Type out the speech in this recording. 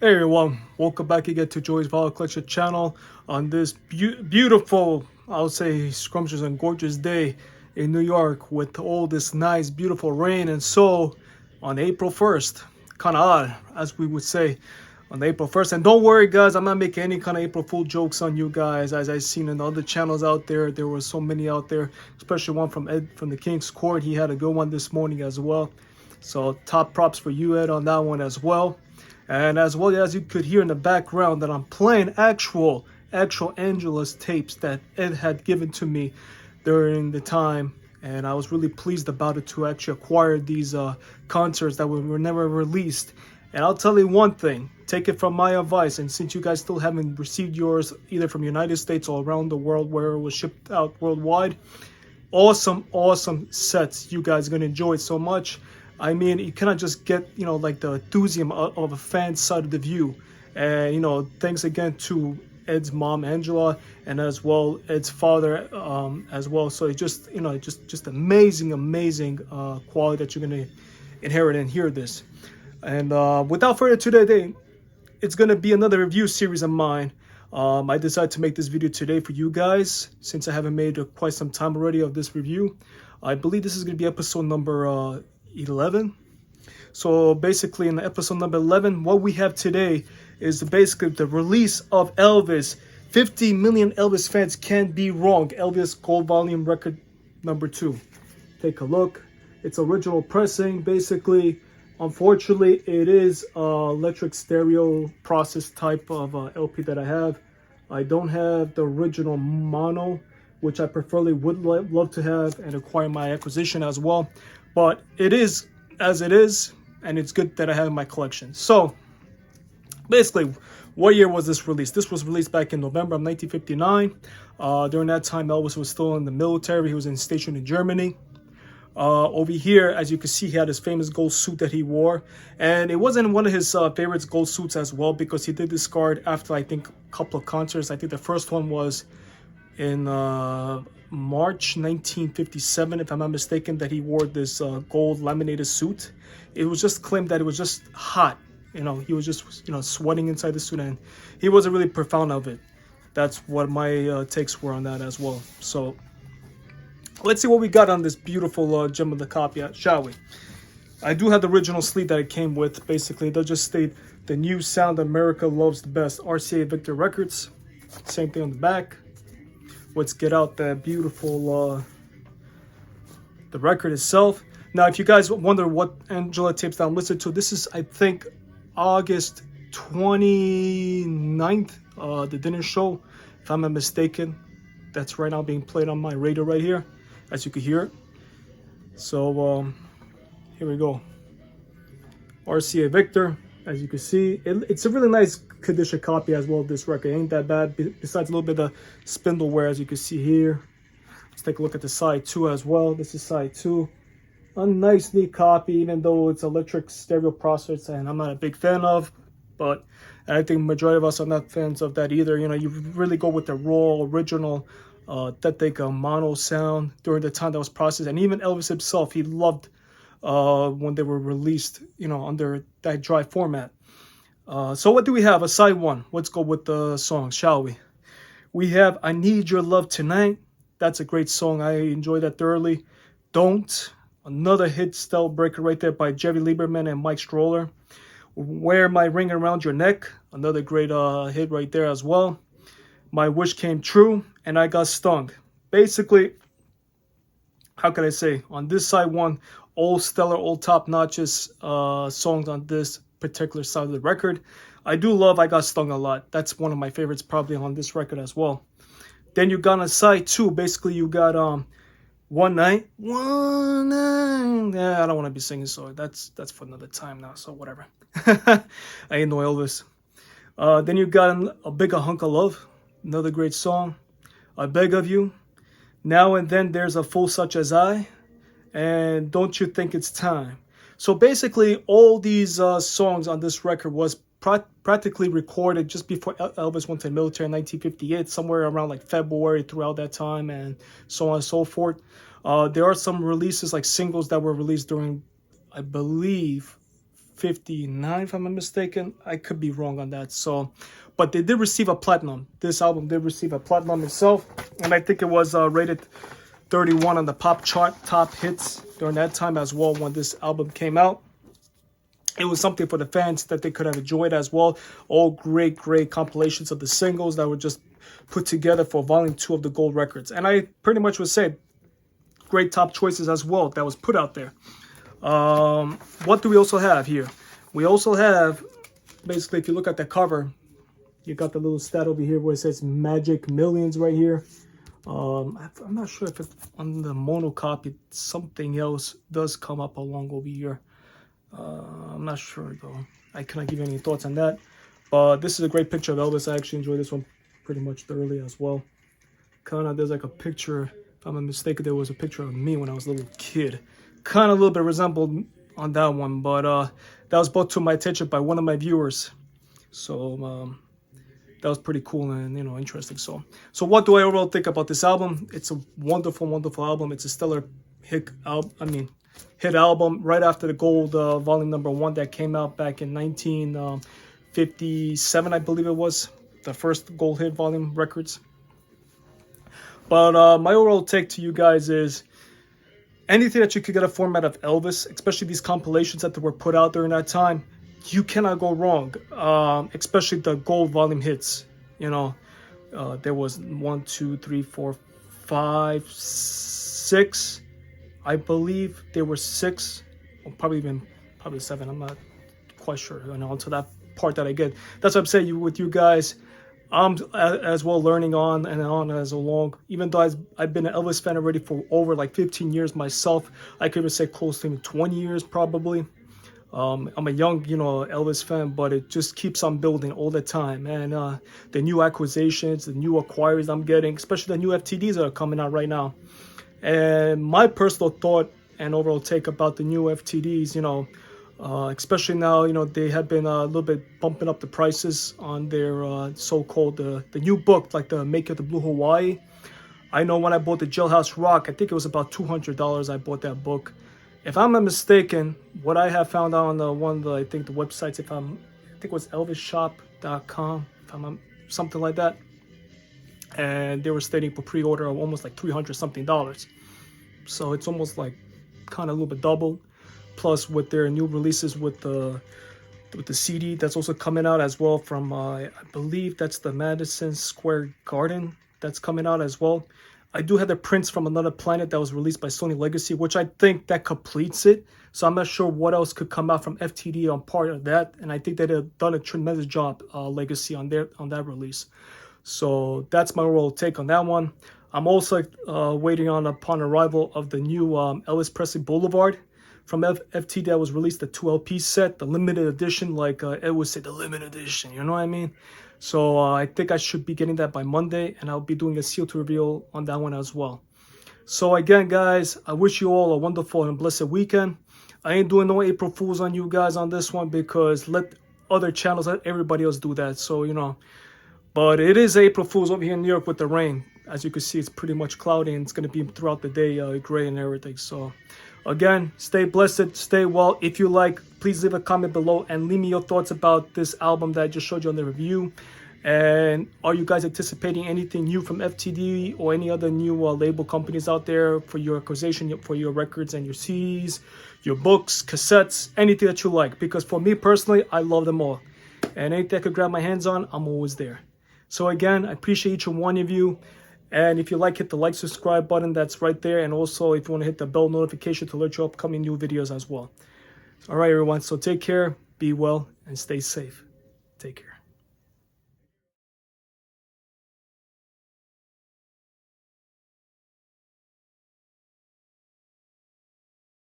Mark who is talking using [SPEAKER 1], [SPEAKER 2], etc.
[SPEAKER 1] Hey everyone, welcome back again to Joey's Vinyl Collection channel on this beautiful, I'll say scrumptious and gorgeous day in New York with all this nice beautiful rain and so on April 1st. Kind of odd, as we would say, on April 1st. And don't worry guys, I'm not making any kind of April Fool jokes on you guys. As I've seen in other channels out there were so many out there, especially one from Ed from the King's Court. He had a good one this morning as well. So top props for you, Ed, on that one as well. And as well as you could hear in the background that I'm playing actual Angelus tapes that Ed had given to me during the time. And I was really pleased about it to actually acquire these concerts that were never released. And I'll tell you one thing, take it from my advice. And since you guys still haven't received yours either from the United States or around the world where it was shipped out worldwide, awesome sets. You guys are going to enjoy it so much. I mean, you cannot just get, like the enthusiasm of a fan's side of the view. And, thanks again to Ed's mom, Angela, and as well Ed's father as well. So it's just, just amazing quality that you're going to inherit and hear this. And without further ado today, it's going to be another review series of mine. I decided to make this video today for you guys since I haven't made quite some time already of this review. I believe this is going to be episode number 11. So basically in episode number 11, what we have today is basically the release of Elvis. 50 million Elvis fans can't be wrong. Elvis Gold Volume Record number 2. Take a look. It's original pressing. Basically, unfortunately, it is electric stereo process type of LP that I have. I don't have the original mono, which I preferably would love to have and acquire my acquisition as well. But it is as it is, and it's good that I have in my collection. So, basically, what year was this released? This was released back in November of 1959. During that time, Elvis was still in the military. He was stationed in Germany. Over here, as you can see, he had his famous gold suit that he wore. And it wasn't one of his favorite gold suits as well, because he did discard after, I think, a couple of concerts. I think the first one was in March 1957, if I'm not mistaken, that he wore this gold laminated suit. It was just claimed that it was just hot. He was just, sweating inside the suit, and he wasn't really profound of it. That's what my takes were on that as well. So let's see what we got on this beautiful gem of the copy, shall we? I do have the original sleeve that it came with. Basically, they'll just state the new sound America loves the best, RCA Victor Records. Same thing on the back. Let's get out that beautiful the record itself. Now, if you guys wonder what Angela tapes that I'm listening to, this is, I think, August 29th, the dinner show, if I'm not mistaken. That's right now being played on my radio right here, as you can hear. So here we go. RCA Victor, as you can see, it's a really nice condition copy as well of this record. Ain't that bad, besides a little bit of spindle wear, as you can see here. Let's take a look at the side 2 as well. This is side 2. A nice neat copy, even though it's electric stereo process, and I'm not a big fan of, but I think majority of us are not fans of that either. You really go with the raw original authentic mono sound during the time that was processed. And even Elvis himself, he loved when they were released, under that dry format. So what do we have? A side 1. Let's go with the song, shall we? We have I Need Your Love Tonight. That's a great song. I enjoy that thoroughly. Don't. Another hit style breaker right there by Jerry Lieberman and Mike Stroller. Wear My Ring Around Your Neck. Another great hit right there as well. My Wish Came True. And I Got Stung. Basically, how can I say? On this side 1, all stellar, all top-notches songs on this particular side of the record. I do love I Got Stung a lot. That's one of my favorites probably on this record as well. Then you got on side 2, basically you got One Night. Yeah, I don't want to be singing, so that's for another time now, so whatever. I ain't no Elvis. Then you got A Bigger Hunk of Love, another great song. I Beg of You. Now and Then There's a Fool Such as I, and Don't You Think It's Time. So basically, all these songs on this record was practically recorded just before Elvis went to the military in 1958, somewhere around like February throughout that time, and so on and so forth. There are some releases, like singles, that were released during, I believe, 1959, if I'm not mistaken. I could be wrong on that. So, but they did receive a platinum. This album did receive a platinum itself, and I think it was rated 31 on the pop chart, top hits during that time as well when this album came out. It was something for the fans that they could have enjoyed as well. All great compilations of the singles that were just put together for Volume 2 of the Gold Records. And I pretty much would say great top choices as well that was put out there. What do we also have here? We also have, basically, if you look at the cover, you got the little stat over here where it says Magic Millions right here. I'm not sure if it's on the mono copy, something else does come up along over here. I'm not sure though. I cannot give you any thoughts on that. But this is a great picture of Elvis. I actually enjoyed this one pretty much thoroughly as well. Kind of, there's like a picture, if I'm not mistaken, there was a picture of me when I was a little kid. Kind of a little bit resembled on that one, but that was brought to my attention by one of my viewers. So that was pretty cool and, you know, interesting. So what do I overall think about this album? It's a wonderful album. It's a stellar hit album right after the Gold Volume Number 1 that came out back in 1957, I believe it was, the first Gold Hit Volume records. But my overall take to you guys is anything that you could get a format of Elvis, especially these compilations that were put out during that time, you cannot go wrong. Especially the Gold Volume hits. You know, there was 1, 2, 3, 4, 5, 6. I believe there were 6, or probably 7. I'm not quite sure. You know, until that part that I get. That's what I'm saying with you guys. I'm as well learning on and on as along. Even though I've been an Elvis fan already for over like 15 years myself, I could even say close to 20 years probably. I'm a young, you know, Elvis fan, but it just keeps on building all the time. And the new acquisitions, the new acquires I'm getting, especially the new FTDs that are coming out right now. And my personal thought and overall take about the new FTDs, you know, especially now, you know, they have been a little bit bumping up the prices on their so-called the new book, like the Make It the Blue Hawaii. I know when I bought the Jailhouse Rock, I think it was about $200 I bought that book. If I'm not mistaken, what I have found out on the one of the, I think the websites, I think it was elvisshop.com, if I'm something like that. And they were stating for pre-order of almost like $300 something. So it's almost like kind of a little bit double. Plus with their new releases with the CD that's also coming out as well from I believe that's the Madison Square Garden that's coming out as well. I do have the Prince from Another Planet that was released by Sony Legacy, which I think that completes it. So I'm not sure what else could come out from FTD on part of that. And I think they have done a tremendous job, Legacy, on that release. So that's my overall take on that one. I'm also waiting upon arrival of the new Elvis Presley Boulevard from FTD that was released, the 2 LP set, the limited edition, like Ed would say, the limited edition, you know what I mean? So I think I should be getting that by Monday, and I'll be doing a seal to reveal on that one as well. So again, guys, I wish you all a wonderful and blessed weekend. I ain't doing no April Fools on you guys on this one because let other channels, let everybody else do that. So, you know, but it is April Fools over here in New York with the rain. As you can see, it's pretty much cloudy and it's going to be throughout the day gray and everything. So again, stay blessed, stay well. If you like, please leave a comment below and leave me your thoughts about this album that I just showed you on the review. And are you guys anticipating anything new from FTD or any other new label companies out there for your acquisition, for your records and your CDs, your books, cassettes, anything that you like? Because for me personally, I love them all. And anything I could grab my hands on, I'm always there. So again, I appreciate each and one of you. And if you like, hit the like, subscribe button that's right there. And also if you want to hit the bell notification to alert you upcoming new videos as well. All right, everyone. So take care, be well, and stay safe. Take care.